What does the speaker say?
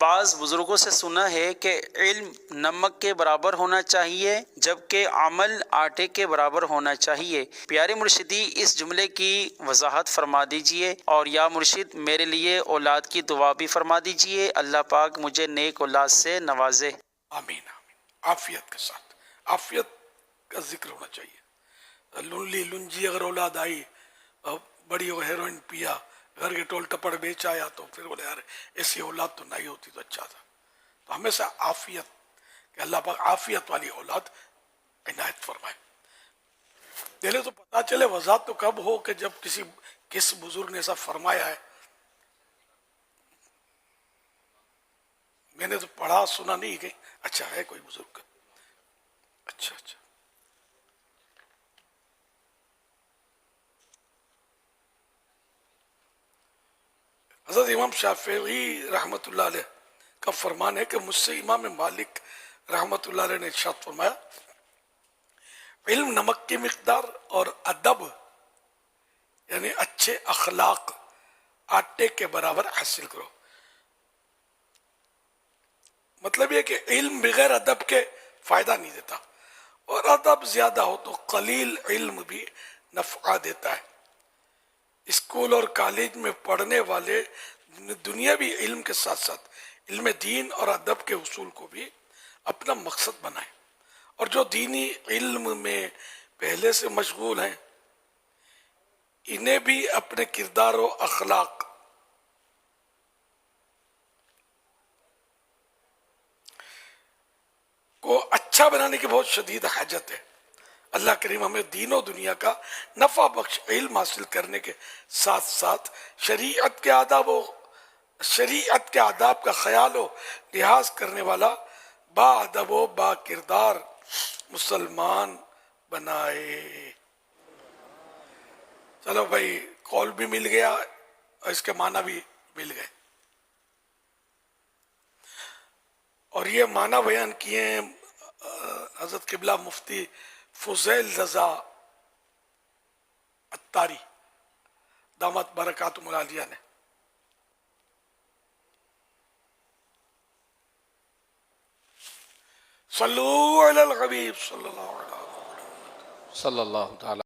بعض بزرگوں سے سنا ہے کہ علم نمک کے برابر ہونا چاہیے جبکہ عمل آٹے کے برابر ہونا چاہیے۔ پیارے مرشدی، اس جملے کی وضاحت فرما دیجئے، اور یا مرشد میرے لیے اولاد کی دعا بھی فرما دیجئے، اللہ پاک مجھے نیک اولاد سے نوازے۔ آمین آمین۔ عافیت کے ساتھ، عافیت کا ذکر ہونا چاہیے۔ لنلی لنجی اگر اولاد آئی، بڑی ہو ہیروئن پیا، گھر کے ٹول ٹپڑ بیچ آیا، تو پھر بولے یار ایسی اولاد تو نہیں ہوتی تو اچھا تھا۔ تو ہمیشہ عافیت، کہ اللہ پاک عافیت والی اولاد عنایت فرمائے۔ پہلے تو پتا چلے وضاحت تو کب ہو کہ جب کس بزرگ نے ایسا فرمایا ہے۔ میں نے تو پڑھا سنا نہیں کہ اچھا ہے کوئی بزرگ، اچھا اچھا۔ حضرت امام شافعی رحمۃ اللہ علیہ کا فرمان ہے کہ مجھ سے امام مالک رحمۃ اللہ علیہ نے ارشاد فرمایا، علم نمک کی مقدار اور ادب یعنی اچھے اخلاق آٹے کے برابر حاصل کرو۔ مطلب یہ کہ علم بغیر ادب کے فائدہ نہیں دیتا، اور ادب زیادہ ہو تو قلیل علم بھی نفع دیتا ہے۔ اسکول اور کالج میں پڑھنے والے دنیاوی علم کے ساتھ ساتھ علم دین اور ادب کے حصول کو بھی اپنا مقصد بنائیں، اور جو دینی علم میں پہلے سے مشغول ہیں انہیں بھی اپنے کردار و اخلاق کو اچھا بنانے کی بہت شدید حاجت ہے۔ اللہ کریم ہمیں دین و دنیا کا نفع بخش علم حاصل کرنے کے ساتھ ساتھ شریعت کے آداب کا خیال و لحاظ کرنے والا با ادب و با کردار مسلمان بنائے۔ چلو بھائی، قول بھی مل گیا اور اس کے معنی بھی مل گئے، اور یہ معنی بیان کیے ہیں حضرت قبلہ مفتی فضیل رضا اتاری دامت برکاتہم العالیہ نے۔ صلو علی الحبیب صلی اللہ علیہ وسلم۔ صلی اللہ تعالی